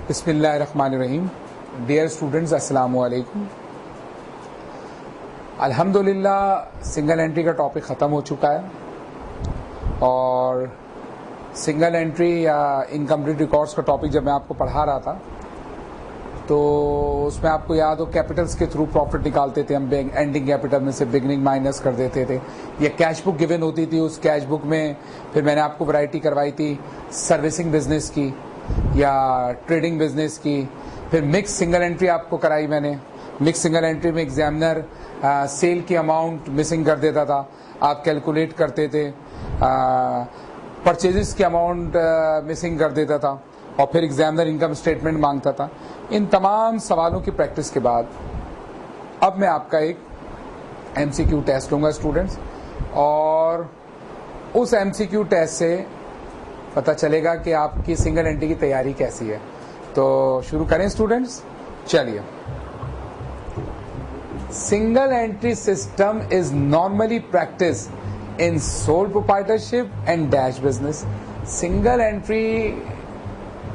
बिस्मिल्लाहिर्रहमानिर्रहीम। Dear students, अस्सलामु अलैकुम। अल्हम्दुलिल्लाह सिंगल एंट्री का टॉपिक ख़त्म हो चुका है और सिंगल एंट्री या इनकम्प्लीट रिकॉर्ड्स का टॉपिक जब मैं आपको पढ़ा रहा था तो उसमें आपको याद हो कैपिटल्स के थ्रू प्रॉफिट निकालते थे हम। एंडिंग कैपिटल में से बिगनिंग माइनस कर देते थे। या कैश बुक गिवन होती थी, उस कैश बुक में फिर मैंने आपको वैरायटी करवाई थी सर्विसिंग बिजनेस की या ट्रेडिंग बिजनेस की। फिर मिक्स सिंगल एंट्री आपको कराई मैंने। मिक्स सिंगल एंट्री में एग्जामिनर सेल की अमाउंट मिसिंग कर देता था, आप कैलकुलेट करते थे। परचेजेस की अमाउंट मिसिंग कर देता था और फिर एग्जामिनर इनकम स्टेटमेंट मांगता था। इन तमाम सवालों की प्रैक्टिस के बाद अब मैं आपका एक एमसीक्यू टेस्ट लूंगा स्टूडेंट्स, और उस एमसीक्यू टेस्ट से पता चलेगा कि आपकी सिंगल एंट्री की तैयारी कैसी है। तो शुरू करें स्टूडेंट्स, चलिए। Single entry system is normally practice in sole proprietorship and dash business. Single entry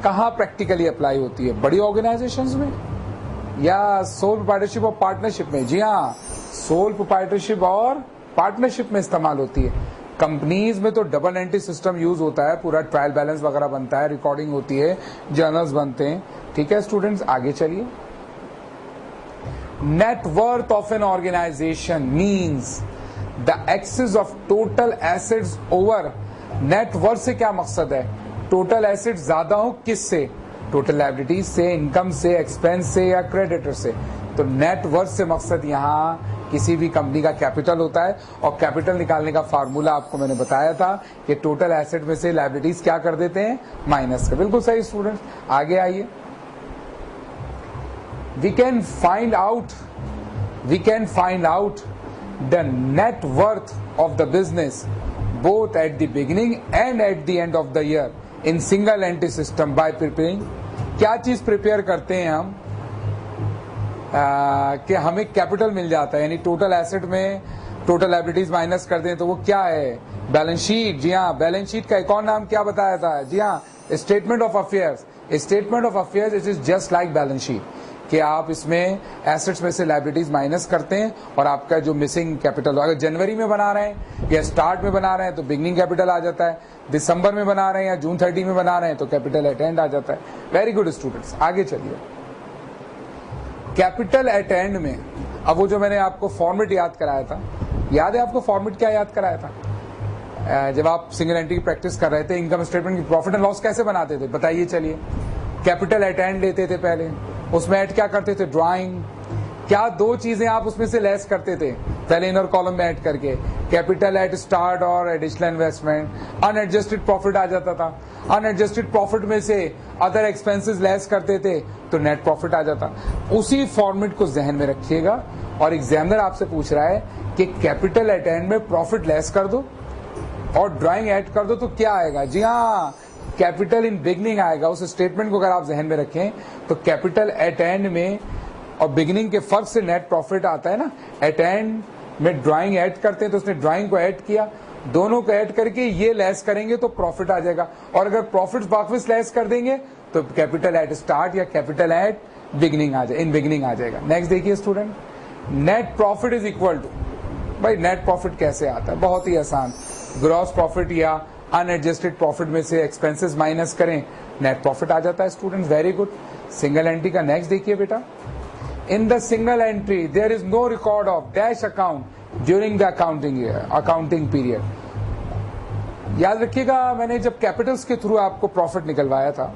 कहाँ प्रैक्टिकली अप्लाई होती है? बड़ी ऑर्गेनाइजेशंस में या सोल प्रोप्राइटरशिप और पार्टनरशिप में? जी हाँ, सोल प्रोप्राइटरशिप और पार्टनरशिप में इस्तेमाल होती है। कंपनीज में तो डबल एंट्री सिस्टम यूज होता है, पूरा ट्रायल बैलेंस वगैरह बनता है, रिकॉर्डिंग होती है, जर्नल्स बनते हैं। ठीक है स्टूडेंट्स, आगे चलिए। Net worth of an organisation means the excess of total assets over. Net worth से क्या मकसद है? टोटल एसेट ज्यादा हो किससे? टोटल लायबिलिटीज से, इनकम से, एक्सपेंस से या क्रेडिटर से। तो नेट वर्थ से मकसद यहाँ किसी भी कंपनी का कैपिटल होता है, और कैपिटल निकालने का फार्मूला आपको मैंने बताया था कि टोटल एसेट में से लायबिलिटीज क्या कर देते हैं? माइनस कर। बिल्कुल सही स्टूडेंट, आगे आइए। We can find out the net worth of the business both at the beginning and at the end of the year in single entry system by preparing। क्या चीज प्रिपेयर करते हैं हम कि हमें कैपिटल मिल जाता है, यानी टोटल एसेट में टोटल लायबिलिटीज माइनस कर दें तो वो क्या है? Balance sheet. जी हाँ, बैलेंस शीट का एक और नाम क्या बताया था? जी हाँ, statement of affairs. Statement of affairs it is just like balance sheet, कि आप इसमें एसेट्स में से लायबिलिटीज माइनस करते हैं और आपका जो मिसिंग कैपिटल, अगर जनवरी में बना रहे हैं या स्टार्ट में बना रहे हैं तो बिगनिंग कैपिटल आ जाता है, दिसंबर में बना रहे हैं या जून 30 में बना रहे हैं तो कैपिटल एट एंड आ जाता है। वेरी गुड स्टूडेंट्स, आगे चलिए। कैपिटल एट एंड में अब वो जो मैंने आपको फॉर्मेट याद कराया था, याद है आपको फॉर्मेट क्या याद कराया था? जब आप सिंगल एंट्री की प्रैक्टिस कर रहे थे, इनकम स्टेटमेंट की प्रॉफिट एंड लॉस कैसे बनाते थे बताइए? चलिए, कैपिटल एट एंड लेते थे पहले, उसमें ऐड क्या करते थे? ड्राइंग। क्या दो चीजें आप उसमें से लेस करते थे पहले इनर कॉलम में ऐड करके? कैपिटल एट स्टार्ट और एडिशनल इन्वेस्टमेंट। अनएडजस्टेड प्रॉफिट आ जाता था, अनएडजस्टेड प्रॉफिट में से अदर एक्सपेंसेस लेस करते थे तो नेट प्रॉफिट आ जाता। उसी फॉर्मेट को जहन में रखिएगा, और एग्जामिनर आपसे पूछ रहा है कि कैपिटल एट एंड में प्रॉफिट लेस कर दो और ड्राइंग ऐड कर दो तो क्या आएगा? जी हाँ, कैपिटल इन बिगनिंग आएगा। उस स्टेटमेंट को अगर आप जहन में रखें तो कैपिटल एट एंड में और बिगनिंग के फर्क से नेट प्रॉफिट आता है ना। एट एंड में ड्राइंग ऐड करते हैं तो उसने ड्राइंग को ऐड किया, दोनों को ऐड करके ये लेस करेंगे तो प्रॉफिट आ जाएगा, और अगर प्रॉफिट वापस लेस कर देंगे तो कैपिटल एट स्टार्ट या कैपिटल एट बिगनिंग आ जाए, इन बिगनिंग आ जाएगा। नेक्स्ट देखिए student, net profit is equal to, भाई नेट प्रॉफिट कैसे आता है? बहुत ही आसान, ग्रॉस प्रॉफिट या अनएडजस्टेड प्रॉफिट में से एक्सपेंसेस माइनस करें, नेट प्रॉफिट आ जाता है student. Very good. Single entry का नेक्स्ट देखिए बेटा। In the single entry there is no record of dash account during the accounting period. याद रखिएगा, मैंने जब कैपिटल्स के थ्रू आपको प्रॉफिट निकलवाया था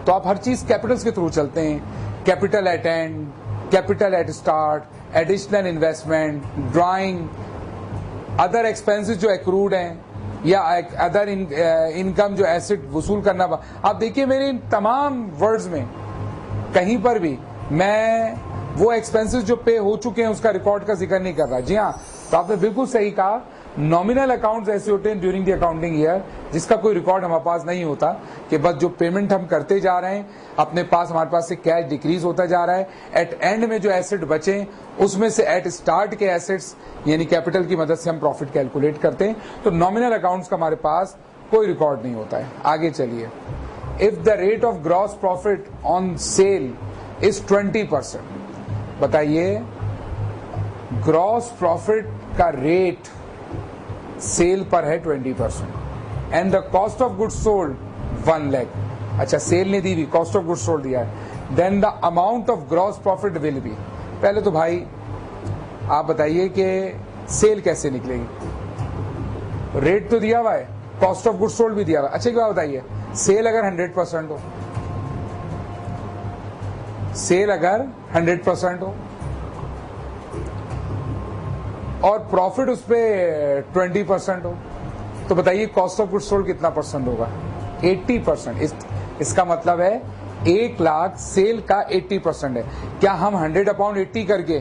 तो आप हर चीज कैपिटल्स के थ्रू चलते हैं। Capital at and, capital at start, additional investment, drawing, other expenses जो एक्रूड हैं या अदर इनकम जो एसेट वसूल करना। आप देखिए मेरे इन तमाम वर्ड्स में कहीं पर भी मैं वो एक्सपेंसेस जो पे हो चुके हैं उसका रिकॉर्ड का जिक्र नहीं कर रहा। जी हाँ, तो आपने बिल्कुल सही कहा। नॉमिनल अकाउंट्स ऐसे होते हैं ड्यूरिंग द अकाउंटिंग ईयर जिसका कोई रिकॉर्ड हमारे पास नहीं होता, कि बस जो पेमेंट हम करते जा रहे हैं अपने पास, हमारे पास से कैश डिक्रीज होता जा रहा है। एट एंड में जो एसेट बचे उसमें से एट स्टार्ट के एसेट्स यानी कैपिटल की मदद से हम प्रॉफिट कैलकुलेट करते हैं। तो नॉमिनल अकाउंट्स का हमारे पास कोई रिकॉर्ड नहीं होता है। आगे चलिए, if the rate of gross profit on sale is 20%, बताइए ग्रॉस प्रॉफिट का रेट सेल पर है 20% and the cost of goods sold 1 lakh. अच्छा, सेल नहीं दी हुई, कॉस्ट ऑफ गुड्स सोल्ड दिया है। Then the amount of gross profit will be, पहले तो भाई आप बताइए कि सेल कैसे निकलेगी, रेट तो दिया हुआ है, कॉस्ट ऑफ गुड्स सोल्ड भी दिया हुआ है। अच्छा क्या बताइए, सेल अगर 100% हो, सेल अगर 100% हो और प्रॉफिट उस पे 20% हो, तो बताइए कॉस्ट ऑफ गुड्स सोल्ड कितना परसेंट होगा? 80%। इसका मतलब है 1 लाख सेल का 80% है। क्या हम 100/80 करके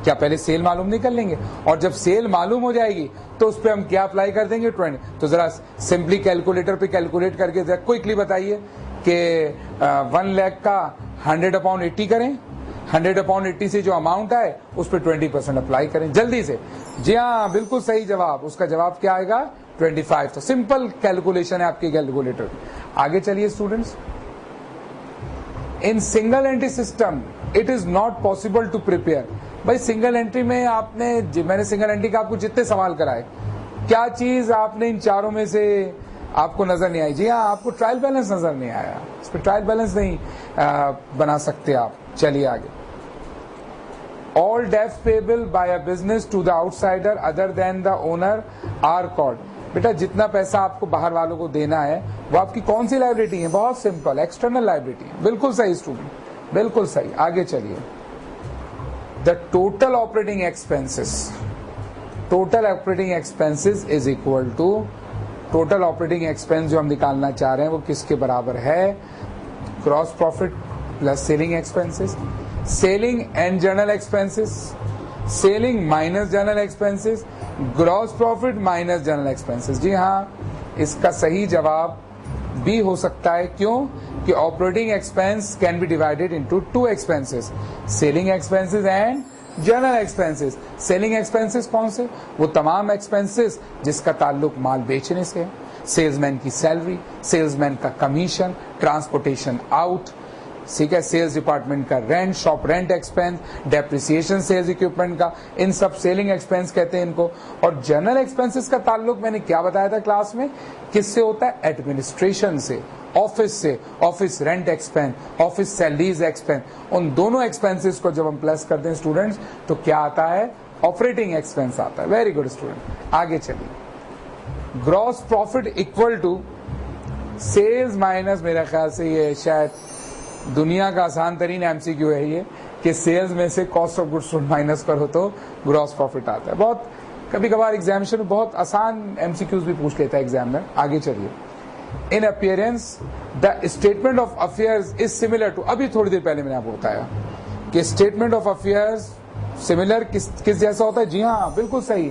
क्या पहले सेल मालूम नहीं कर लेंगे? और जब सेल मालूम हो जाएगी तो उस पर हम क्या अप्लाई कर देंगे? 20। तो जरा सिंपली कैलकुलेटर पे कैलकुलेट करके जरा क्विकली बताइए कि 1 लाख का 100/80 करें, 100/80 से जो अमाउंट आए उस पर 20% अप्लाई करें जल्दी से। जी हाँ, बिल्कुल सही जवाब। उसका जवाब क्या आएगा? 25। तो सिंपल कैलकुलेशन है आपकी कैलकुलेटर। आगे चलिए students, in single entry system it is not possible to prepare. भाई सिंगल एंट्री में मैंने सिंगल एंट्री का आपको जितने सवाल कराए, क्या चीज आपने इन चारों में से आपको नजर नहीं आई? जी हाँ, आपको ट्रायल बैलेंस नजर नहीं आया, इस पर ट्रायल बैलेंस नहीं बना सकते आप। चलिए आगे, all debts payable by a business to the outsider other than the owner are called. बेटा जितना पैसा आपको बाहर वालों को देना है वो आपकी कौन सी लायबिलिटी है? बहुत सिंपल, एक्सटर्नल लायबिलिटी है। बिल्कुल सही स्टूडेंट, बिल्कुल सही। आगे चलिए, the total operating expenses, total operating expenses is equal to, total operating expense जो हम निकालना चाह रहे हैं वो किसके बराबर है? Gross profit plus selling expenses, selling and general expenses, selling minus general expenses, gross profit minus general expenses. जी हाँ, इसका सही जवाब बी हो सकता है। क्यों? कि operating expense can be divided into 2 expenses, selling expenses and general expenses. Selling expenses कौन से? वो तमाम एक्सपेंसेस जिसका ताल्लुक माल बेचने से है, सेल्समैन की सैलरी, सेल्समैन का कमीशन, ट्रांसपोर्टेशन आउट, ठीक है, सेल्स डिपार्टमेंट का rent, shop rent expense, depreciation sales equipment का, इन सब सेलिंग एक्सपेंस कहते हैं इनको। और जनरल एक्सपेंसेस का ताल्लुक मैंने क्या बताया था क्लास में, किससे होता है? एडमिनिस्ट्रेशन से, ऑफिस से, office rent expense, office salaries expense. उन दोनों एक्सपेंसेस को जब हम प्लस करते हैं स्टूडेंट्स तो क्या आता है? ऑपरेटिंग एक्सपेंस आता है। Very good student. आगे चलिए, gross profit equal to sales minus, मेरा ख्याल से ये शायद दुनिया का आसान तरीन एमसीक्यू है ये, कि सेल्स में से cost of goods sold minus करो तो ग्रॉस प्रॉफिट आता है। बहुत कभी कभार एग्जामिनेशन में बहुत आसान एमसीक्यूज भी पूछ लेता है एग्जामिनर। आगे चलिए, in appearance the statement of affairs is similar to, अभी थोड़ी देर पहले मैंने आपको बताया कि स्टेटमेंट ऑफ अफेयर्स सिमिलर किस जैसा होता है? जी हाँ, बिल्कुल सही,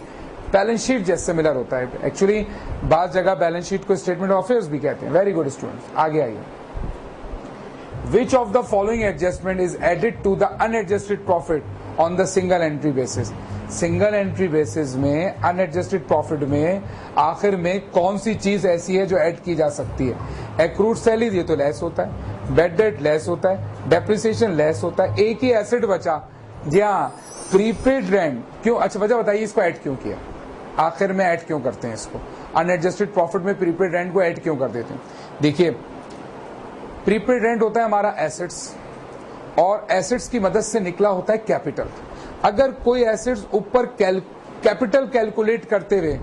बैलेंस शीट जैसे सिमिलर होता है। एक्चुअली बात जगह बैलेंस शीट को स्टेटमेंट ऑफ अफेयर्स भी कहते हैं। Very good students. आगे आइए, Which of the following adjustment is added to the unadjusted profit on the single entry basis? Single entry basis में अनएडजस्टेड प्रॉफिट में आखिर में कौन सी चीज ऐसी है जो ऐड की जा सकती है? एक्रूड सैलरी, ये तो लेस होता है, बेड डेट लेस होता है, डेप्रिसिएशन लेस होता है, एक ही एसेट बचा। जी हाँ, प्रीपेड रेंट। क्यों? अच्छा वजह बताइए, इसको ऐड क्यों किया? आखिर में ऐड क्यों करते हैं इसको? अनएडजस्टेड प्रॉफिट में प्रीपेड रेंट को ऐड क्यों कर देते हैं? देखिए, प्रीपेड रेंट होता है हमारा एसेट्स, और एसेट्स की मदद से निकला होता है कैपिटल। अगर कोई एसेट्स ऊपर कैपिटल कैलकुलेट करते हुए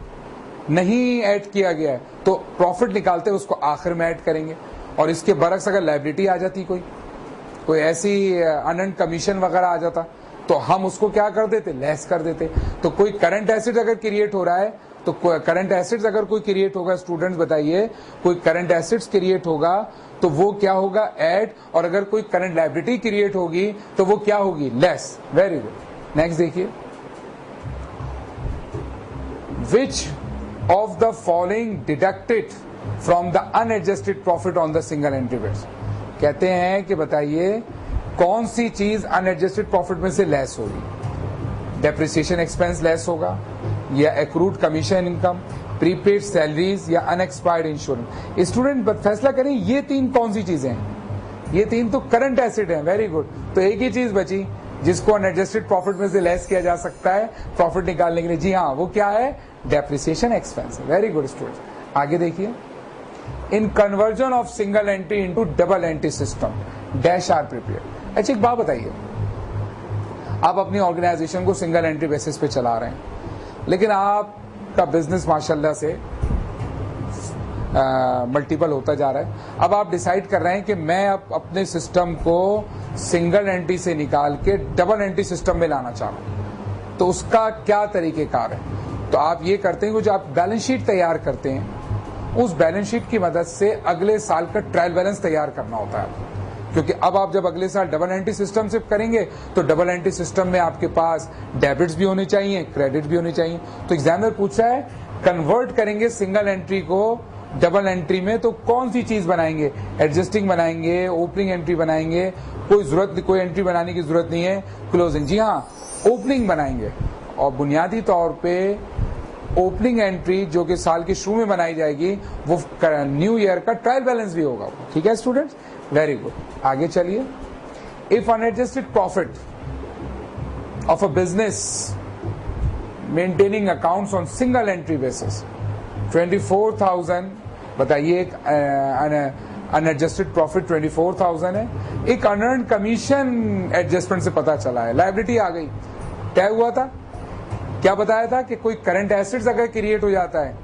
नहीं ऐड किया गया है तो प्रॉफिट निकालते हुए उसको आखिर में ऐड करेंगे। और इसके बरक्स अगर लायबिलिटी आ जाती, कोई ऐसी अनअर्न्ड कमीशन वगैरह आ जाता, तो हम उसको क्या कर देते? लेस कर देते। तो कोई करंट एसेट अगर क्रिएट हो रहा है, तो करंट एसेट्स अगर कोई क्रिएट होगा, स्टूडेंट्स बताइए, कोई करंट एसेट्स क्रिएट होगा तो वो क्या होगा? ऐड। और अगर कोई करंट लायबिलिटी क्रिएट होगी तो वो क्या होगी? लेस। Very good. नेक्स्ट देखिए, which of the following deducted from the unadjusted profit on the single entry base? कहते हैं कि बताइए कौन सी चीज अनएडजस्टेड प्रॉफिट में से लेस होगी? डेप्रिसिएशन एक्सपेंस लेस होगा, या accrued commission income, prepaid salaries या अनएक्सपायर्ड इंश्योरेंस। स्टूडेंट फैसला करें ये तीन कौन सी चीजें हैं। ये तीन तो करंट एसेट हैं। Very good. तो एक ही चीज बची जिसको अनएडजस्टेड प्रॉफिट में से लेस किया जा सकता है प्रॉफिट निकालने के लिए। जी हाँ, वो क्या है? Depreciation expense. Very good student. आगे देखिए, in conversion of single entry into double entry system dash are prepared. अच्छा एक बात बताइए, आप अपनी ऑर्गेनाइजेशन को सिंगल एंट्री बेसिस पे चला रहे हैं, लेकिन आपका बिजनेस माशाल्लाह से मल्टीपल होता जा रहा है। अब आप डिसाइड कर रहे हैं कि मैं अब अपने सिस्टम को सिंगल एंट्री से निकाल के डबल एंट्री सिस्टम में लाना चाह रहा हूं, तो उसका क्या तरीकेकार है? तो आप ये करते हैं कि जो आप बैलेंस शीट तैयार करते हैं, उस बैलेंस शीट की मदद से अगले साल का ट्रायल बैलेंस तैयार करना होता है। क्योंकि अब आप जब अगले साल डबल एंट्री सिस्टम से करेंगे तो डबल एंट्री सिस्टम में आपके पास डेबिट्स भी होने चाहिए, क्रेडिट भी होने चाहिए। तो एग्जामिनर पूछा है कन्वर्ट करेंगे सिंगल एंट्री को डबल एंट्री में, तो कौन सी चीज बनाएंगे? एडजस्टिंग बनाएंगे, ओपनिंग एंट्री बनाएंगे? कोई एंट्री बनाने की जरूरत नहीं है, क्लोजिंग। जी हाँ, ओपनिंग बनाएंगे। और बुनियादी तौर पे ओपनिंग एंट्री जो कि साल के शुरू में बनाई जाएगी वो न्यू ईयर का ट्रायल बैलेंस भी होगा। ठीक है स्टूडेंट्स, वेरी गुड। आगे चलिए, if unadjusted profit of a business maintaining accounts on single entry basis 24,000, बताइए एक अनएडजस्टेड प्रॉफिट 24,000 है। एक अनर्न कमीशन एडजस्टमेंट से पता चला है, लायबिलिटी आ गई। तय हुआ था, क्या बताया था कि कोई करंट एसेट्स अगर क्रिएट हो जाता है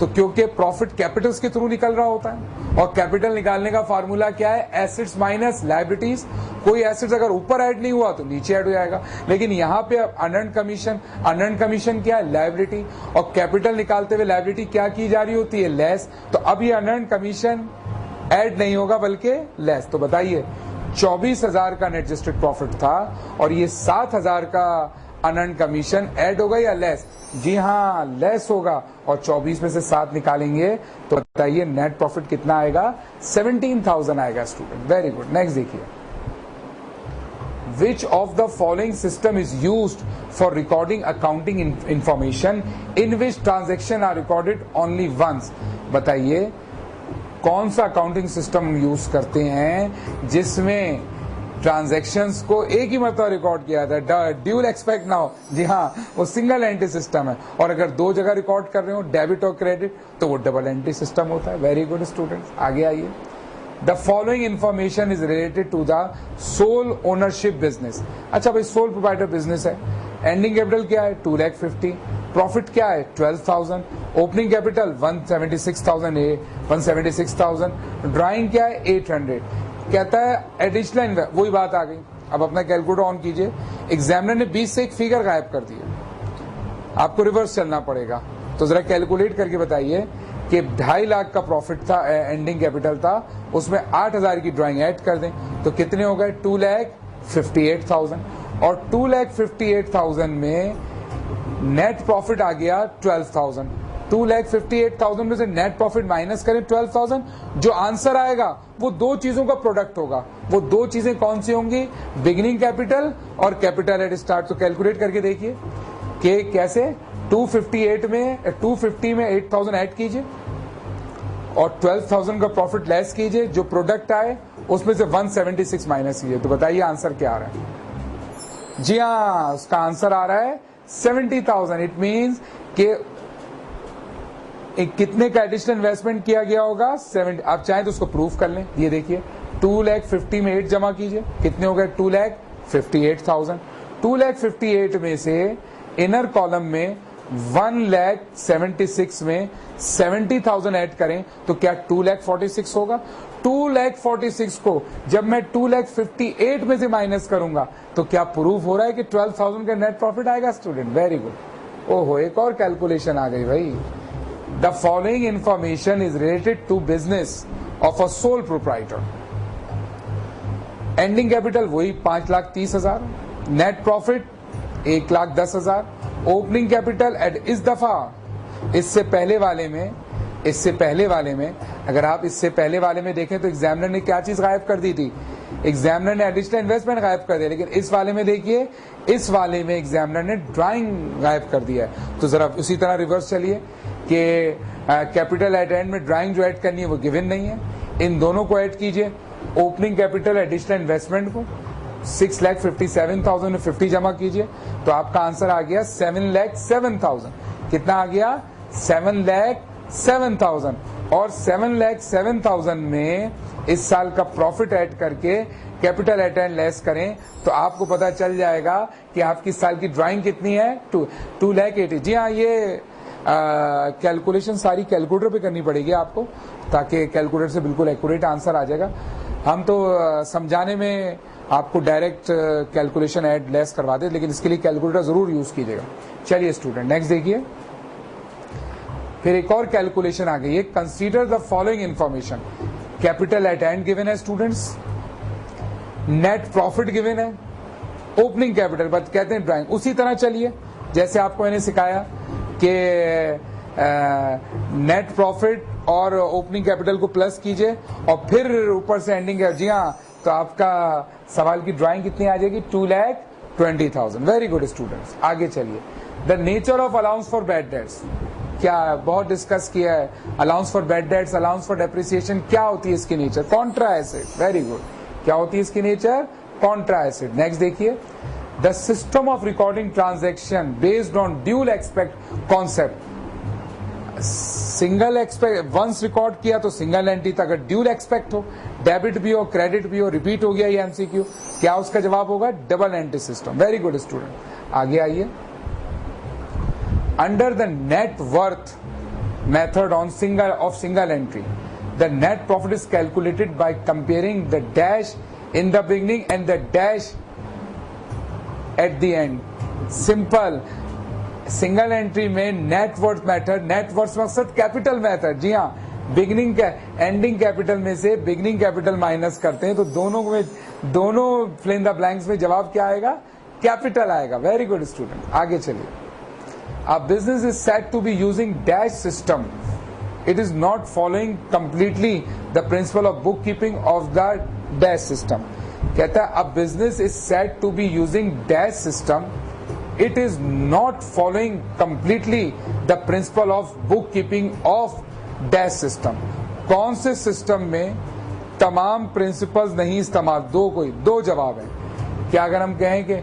तो क्योंकि प्रॉफिट कैपिटल्स के थ्रू निकल रहा होता है, और कैपिटल निकालने का फार्मूला क्या है? Assets minus liabilities. कोई एसेट्स अगर ऊपर ऐड नहीं हुआ तो नीचे ऐड हो जाएगा। लेकिन यहाँ पे अनर्न कमीशन क्या है? लायबिलिटी। और कैपिटल निकालते हुए लायबिलिटी क्या की जा रही होती है? लेस। तो अब ये अनर्न कमीशन ऐड नहीं होगा बल्कि लेस। तो बताइए 24,000 का अनएडजस्टेड प्रॉफिट था और ये 7,000 का अनर्न कमीशन ऐड होगा या लेस? जी हाँ, लेस होगा। और 24 में से 7 निकालेंगे तो बताइए नेट प्रॉफिट कितना आएगा? 17,000 आएगा स्टूडेंट। Very good. नेक्स्ट देखिए, which of the following system is used for recording accounting information in which transaction are recorded only once. बताइए कौन सा अकाउंटिंग सिस्टम यूज करते हैं जिसमें ट्रांजैक्शंस को एक ही मरतबा रिकॉर्ड किया जाता है? ड्यूल एक्सपेक्ट ना हो। जी हाँ, वो सिंगल एंट्री सिस्टम है। और अगर दो जगह रिकॉर्ड कर रहे हो डेबिट और क्रेडिट तो वो डबल एंट्री सिस्टम होता है। Very good students. आगे आइए, the following information is related to the sole ownership business. अच्छा भाई, सोल प्रोप्राइटर बिजनेस है। एंडिंग कैपिटल क्या है? 2,50,000। प्रॉफिट क्या है? 12,000। Opening capital 176,000। ड्राइंग क्या है? 800। कहता है एडिशनल, वही बात आ गई। अब अपना कैलकुलेटर ऑन कीजिए। एग्जामिनर ने 20 से एक फिगर गायब कर दिया, आपको रिवर्स चलना पड़ेगा। तो जरा कैलकुलेट करके बताइए कि 2.5 लाख का प्रॉफिट था, एंडिंग कैपिटल था, उसमें 8,000 की ड्राइंग ऐड कर दें तो कितने हो गए? 2,58,000। और 2,58,000 में नेट प्रॉफिट आ गया 12,000। 2,58,000 में से नेट प्रॉफिट माइनस करें 12,000, जो आंसर आएगा वो दो चीजों का प्रोडक्ट होगा। वो दो चीजें कौन सी होंगी? बिगिनिंग कैपिटल और कैपिटल एट स्टार्ट। तो कैलकुलेट करके देखिए कि कैसे। 250 में 8,000 ऐड कीजिए और 12,000 का प्रॉफिट लेस कीजिए, जो प्रोडक्ट आए उसमें से 176 माइनस कीजिए। तो बताइए आंसर क्या आ रहा है? जी हाँ, उसका आंसर आ रहा है 70,000। इट मीन्स कि कितने का एडिशनल इन्वेस्टमेंट किया गया होगा? 70। आप चाहें तो उसको प्रूफ कर लें। ये देखिए 2,50,000 में 8 जमा कीजिए, कितने हो गए? 2,58,000। 2,58,000 में से इनर कॉलम में 1,76,000 में 70,000 ऐड करें तो क्या 2,46,000 होगा? 2,46,000 को जब मैं 2,58,000 में से माइनस करूंगा तो क्या प्रूफ हो रहा है कि 12,000 का नेट प्रॉफिट आएगा स्टूडेंट? Very good. ओहो, एक और कैलकुलेशन आ गई भाई। The following information is related to business of a sole proprietor. Ending capital वही 5,30,000, net profit 1,10,000, opening capital at इस दफा इससे पहले वाले में अगर आप इससे पहले वाले में देखें तो एग्जामिनर ने क्या चीज गायब कर दी थी? एग्जामिनर ने एडिशनल इन्वेस्टमेंट गायब कर दिया, लेकिन इस वाले में देखिए, इस वाले में एग्जामिनर ने ड्राइंग गायब कर दिया है। तो जरा उसी तरह रिवर्स चलिए कि कैपिटल एट एंड में ड्राइंग जो ऐड करनी है वो गिवन नहीं है, इन दोनों को ऐड कीजिए। ओपनिंग कैपिटल एडिशनल इन्वेस्टमेंट को 6,57,000 में 50 जमा कीजिए तो आपका आंसर आ गया 7,07,000। कितना आ गया? 7,07,000। और 7,07,000 में इस साल का प्रॉफिट ऐड करके कैपिटल एट एंड लेस करें तो आपको पता चल जाएगा कि आपकी साल की ड्राइंग कितनी है, 2,80,000। जी हाँ, ये कैलकुलेशन सारी कैलकुलेटर पे करनी पड़ेगी आपको, ताकि कैलकुलेटर से बिल्कुल एक्यूरेट आंसर आ जाएगा। हम तो समझाने में आपको डायरेक्ट कैलकुलेशन ऐड लेस करवा दे, लेकिन इसके लिए कैलकुलेटर जरूर यूज कीजिएगा। चलिए स्टूडेंट, नेक्स्ट देखिए। फिर एक और कैलकुलेशन आ गई है, consider the following information. Capital at and given है स्टूडेंट्स, नेट प्रॉफिट गिवन है, ओपनिंग कैपिटल बट कहते हैं ड्राइंग। उसी तरह चलिए जैसे आपको मैंने सिखाया कि नेट प्रॉफिट और ओपनिंग कैपिटल को प्लस कीजिए और फिर ऊपर से एंडिंग है। जी हाँ, तो आपका सवाल की ड्राइंग कितनी आ जाएगी? 2,20,000। वेरी गुड स्टूडेंट्स, आगे चलिए। The nature of allowance for bad debts, क्या बहुत डिस्कस किया है। Allowance for bad debts, allowance for depreciation, क्या होती है इसकी नेचर? Contra asset. वेरी गुड, क्या होती है इसकी नेचर? Contra asset. नेक्स्ट देखिए, the system of recording transaction based on dual expect concept. Single expect once record किया तो सिंगल एंट्री था, अगर ड्यूल एक्सपेक्ट हो, डेबिट भी हो क्रेडिट भी हो, रिपीट हो गया ये एमसीक्यू, क्या उसका जवाब होगा? Double entry system. Very good student, आगे आइए। Under the net worth method on single entry, the net profit is calculated by comparing the dash in the beginning and the dash at the and. Simple, single entry में net worth method, net worth मकसद capital method. जी हाँ, beginning ending capital में से beginning capital minus करते हैं तो दोनों fill in the blanks में जवाब क्या आएगा? कैपिटल आएगा। वेरी गुड स्टूडेंट, आगे चलिए। A business is said to be using dash system, it is not following completely the principle of book keeping of the dash system. कहता है, a business is said to be using dash system, it is not following completely the principle of bookkeeping of dash system। कौन से system में तमाम principles नहीं इस्तेमाल? दो जवाब है। क्या अगर हम कहें कि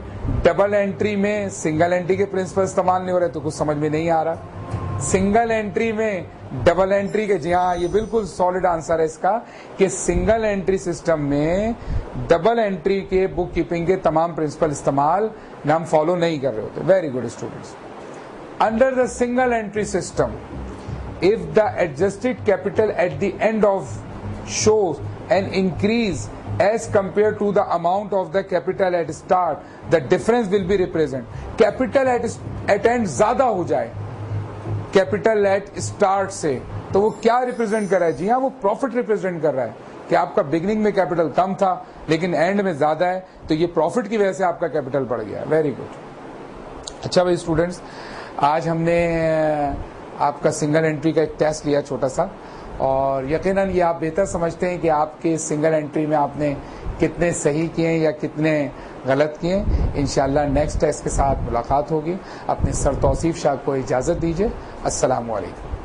डबल एंट्री में सिंगल एंट्री के प्रिंसिपल इस्तेमाल नहीं हो रहे तो कुछ समझ में नहीं आ रहा। सिंगल एंट्री में डबल एंट्री के, जी हाँ, ये बिल्कुल सॉलिड आंसर है इसका कि सिंगल एंट्री सिस्टम में डबल एंट्री के बुक कीपिंग के तमाम प्रिंसिपल इस्तेमाल हम फॉलो नहीं कर रहे होते। Very good students. Under the single entry system, if the adjusted capital at the end of shows an increase as compare to the amount of the capital at start, the difference will be represent. Capital at end ज्यादा हो जाए capital at start से, तो वो क्या represent कर रहा है? जी हाँ, वो प्रॉफिट रिप्रेजेंट कर रहा है कि आपका बिगिनिंग में कैपिटल कम था लेकिन एंड में ज्यादा है, तो ये प्रॉफिट की वजह से आपका कैपिटल बढ़ गया। Very good. अच्छा भाई स्टूडेंट्स, आज हमने आपका सिंगल एंट्री का एक टेस्ट लिया छोटा सा, और यकीनन ये आप बेहतर समझते हैं कि आपके सिंगल एंट्री में आपने कितने सही किए या कितने गलत किए। इंशाल्लाह नेक्स्ट टेस्ट के साथ मुलाकात होगी। अपने सर तौसीफ शाह को इजाज़त दीजिए। अस्सलामु अलैकुम।